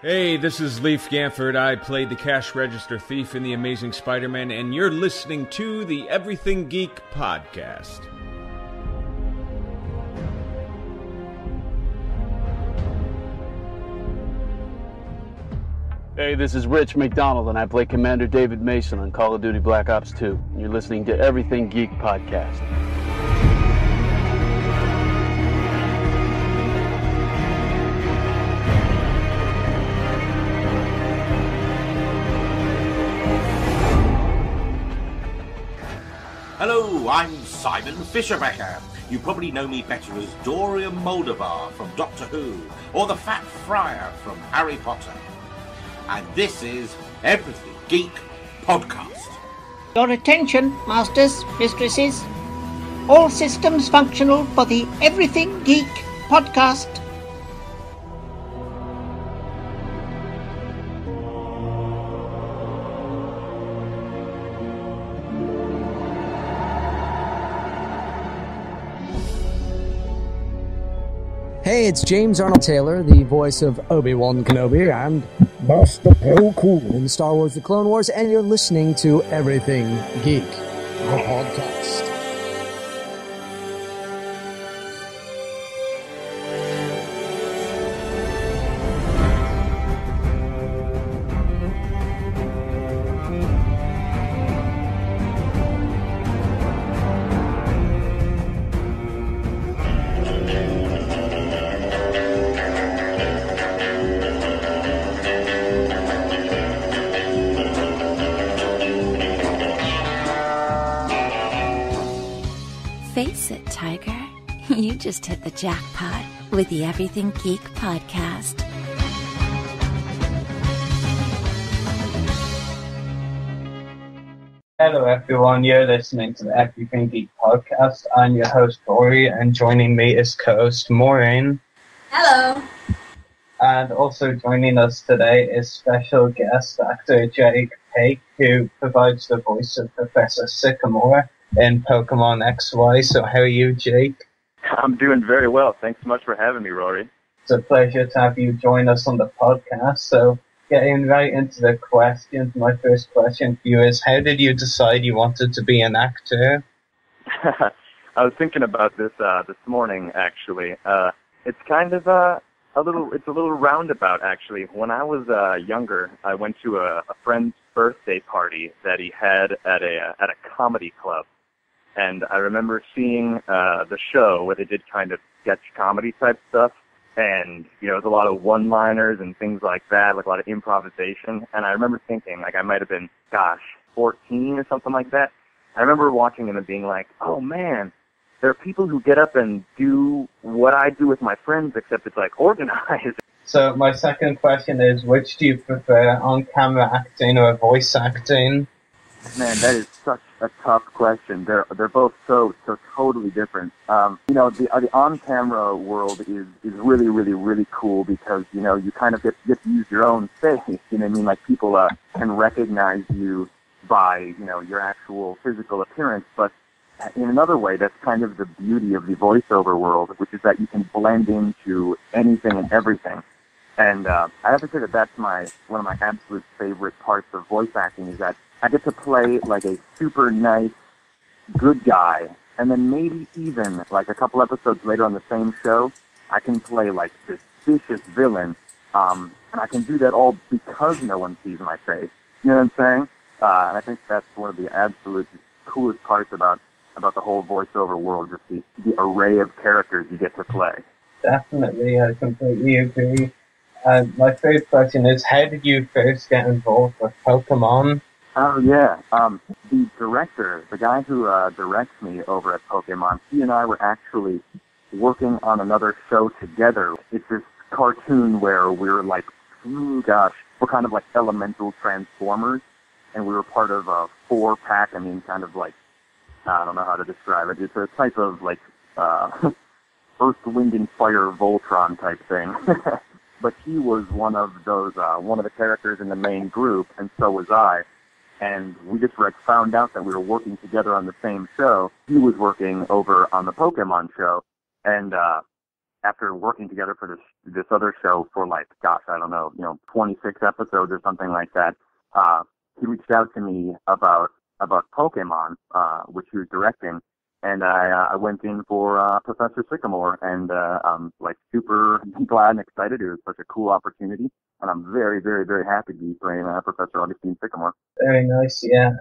Hey, this is Leif Gamford. I played the cash register thief in The Amazing Spider-Man, and you're listening to the Everything Geek podcast. Hey, this is Rich McDonald, and I play Commander David Mason on Call of Duty Black Ops 2. You're listening to Everything Geek podcast. Hello, I'm Simon Fisherbecker. You probably know me better as Dorian Moldavar from Doctor Who, or the Fat Friar from Harry Potter. And this is Everything Geek Podcast. Your attention, masters, mistresses. All systems functional for the Everything Geek Podcast. Hey, it's James Arnold Taylor, the voice of Obi-Wan Kenobi and Master Plo Koon in Star Wars The Clone Wars, and you're listening to Everything Geek, the podcast. Face it, Tiger. You just hit the jackpot with the Everything Geek podcast. Hello everyone, you're listening to the Everything Geek podcast. I'm your host Ruari, and joining me is co-host Mairin. Hello. And also joining us today is special guest actor Jake Paque, who provides the voice of Professor Sycamore in Pokémon XY. So how are you, Jake? I'm doing very well. Thanks so much for having me, Rory. It's a pleasure to have you join us on the podcast. So getting right into the questions, my first question for you is, how did you decide you wanted to be an actor? I was thinking about this this morning, actually. It's kind of a little roundabout, actually. When I was younger, I went to a friend's birthday party that he had at a comedy club. And I remember seeing the show where they did kind of sketch comedy type stuff. And, you know, it was a lot of one-liners and things like that, like a lot of improvisation. And I remember thinking, like, I might have been, 14 or something like that. I remember watching them and being like, oh, man, there are people who get up and do what I do with my friends, except it's, like, organized. So my second question is, which do you prefer, on-camera acting or voice acting? Man, that is such a tough question. They're both so totally different. You know, the on-camera world is really, really, really cool because, you know, you kind of get to use your own face. You know what I mean? Like, people can recognize you by, you know, your actual physical appearance. But in another way, that's kind of the beauty of the voiceover world, which is that you can blend into anything and everything. And I have to say that that's one of my absolute favorite parts of voice acting, is that I get to play like a super nice, good guy, and then maybe even like a couple episodes later on the same show, I can play like this vicious villain, and I can do that all because no one sees my face. You know what I'm saying? And I think that's one of the absolute coolest parts about the whole voiceover world, just the array of characters you get to play. Definitely, I completely agree. My third question is, how did you first get involved with Pokémon? Oh, yeah. The director, the guy who directs me over at Pokémon, he and I were actually working on another show together. It's this cartoon where we're like, we're kind of like elemental transformers, and we were part of a 4-pack, I mean, kind of like, I don't know how to describe it. It's a type of like Earth, Wind, and Fire Voltron type thing. But he was one of the characters in the main group, and so was I. And we just found out that we were working together on the same show. He was working over on the Pokemon show. And after working together for this this other show for like, gosh, I don't know, 26 episodes or something like that. He reached out to me about Pokemon, which he was directing, and I went in for Professor Sycamore, and I'm like super glad and excited. It was such a cool opportunity, and I'm very, very, very happy to be playing Professor Augustine Sycamore. Very nice, yeah.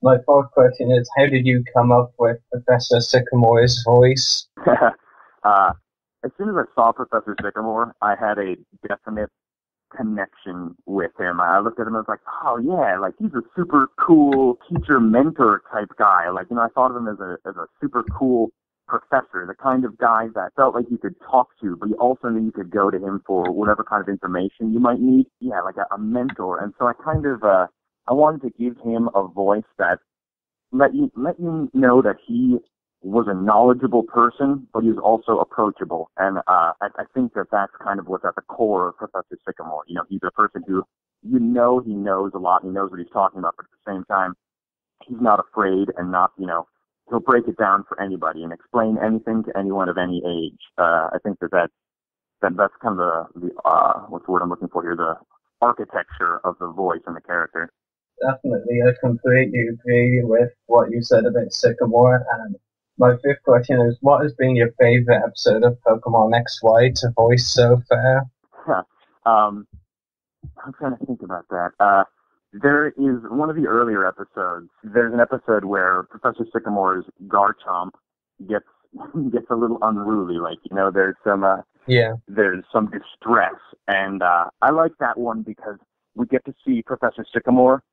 My fourth question is, how did you come up with Professor Sycamore's voice? As soon as I saw Professor Sycamore, I had a definite connection with him. I looked at him and was like, oh yeah, like he's a super cool teacher mentor type guy. Like, I thought of him as a super cool professor, the kind of guy that felt like you could talk to, but you also knew you could go to him for whatever kind of information you might need. Yeah, like a mentor. And so I kind of, I wanted to give him a voice that let you know that he was a knowledgeable person, but he was also approachable. And I think that's kind of what's at the core of Professor Sycamore. He's a person who, he knows a lot, he knows what he's talking about, but at the same time, he's not afraid and not, he'll break it down for anybody and explain anything to anyone of any age. I think that's kind of the what's the word I'm looking for here, the architecture of the voice and the character. Definitely, I completely agree with what you said about Sycamore. And my fifth question is, what has been your favorite episode of Pokémon XY to voice so far? I'm trying to think about that. There is one of the earlier episodes. There's an episode where Professor Sycamore's Garchomp gets a little unruly. Like, there's some distress, and I like that one because we get to see Professor Sycamore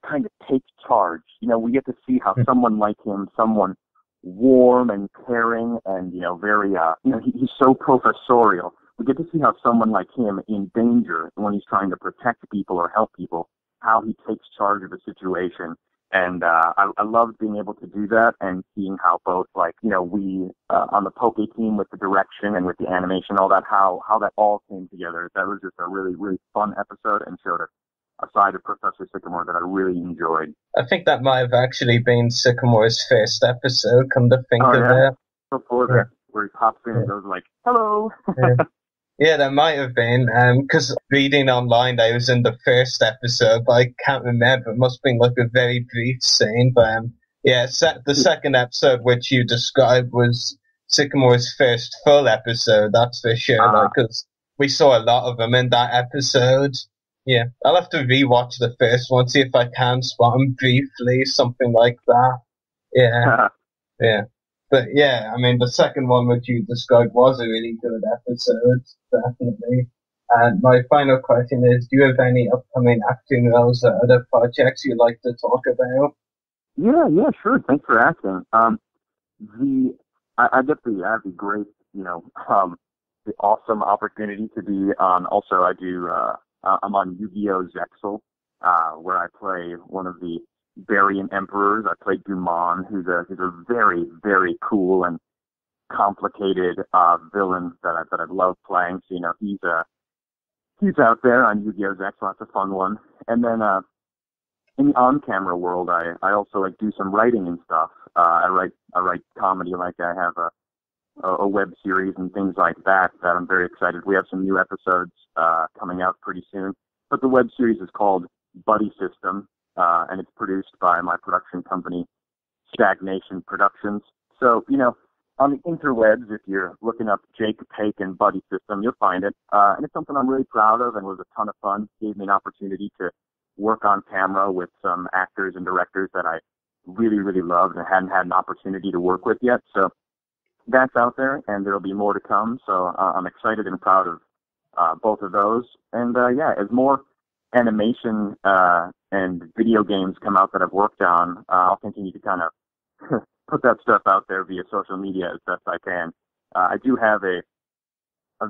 kind of take charge. We get to see how someone like him, someone warm and caring and, very, he's so professorial. We get to see how someone like him in danger when he's trying to protect people or help people, how he takes charge of a situation. And I loved being able to do that and seeing how both, like, we on the Poke team with the direction and with the animation, all that, how that all came together. That was just a really, really fun episode and showed a side of Professor Sycamore that I really enjoyed. I think that might have actually been Sycamore's first episode, come to think of it. Before that, where he pops in and goes like, hello! Yeah, that might have been, because reading online I was in the first episode, but I can't remember. It must have been like a very brief scene, but the second episode which you described was Sycamore's first full episode, that's for sure, because we saw a lot of them in that episode. Yeah, I'll have to rewatch the first one, see if I can spot him briefly, something like that. Yeah, yeah. But yeah, I mean, the second one which you described was a really good episode, definitely. And my final question is, do you have any upcoming acting roles or other projects you'd like to talk about? Yeah, sure. Thanks for asking. I have the great, the awesome opportunity to be on. Also, I'm on Yu-Gi-Oh! Zexal, where I play one of the Barian Emperors. I play Dumon, who's a very, very cool and complicated villain that I love playing. So, he's out there on Yu-Gi-Oh! Zexal. That's a fun one. And then in the on-camera world, I also do some writing and stuff. I write comedy, like I have a web series and things like that I'm very excited. We have some new episodes coming out pretty soon. But the web series is called Buddy System, and it's produced by my production company, Stagnation Productions. So, on the interwebs, if you're looking up Jake Paque and Buddy System, you'll find it. And it's something I'm really proud of and was a ton of fun. It gave me an opportunity to work on camera with some actors and directors that I really, really loved and hadn't had an opportunity to work with yet. So that's out there, and there'll be more to come. So I'm excited and proud of both of those. And as more animation and video games come out that I've worked on, I'll continue to kind of put that stuff out there via social media as best I can. I do have a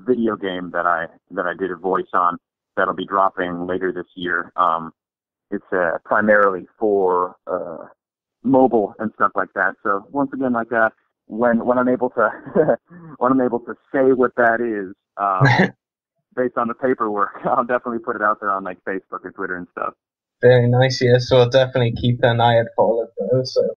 video game that I did a voice on that'll be dropping later this year. It's primarily for mobile and stuff like that. So once again, like when I'm able to when I'm able to say what that is based on the paperwork, I'll definitely put it out there on like Facebook and Twitter and stuff. Very nice, yeah. So I'll definitely keep an eye out for all of those. So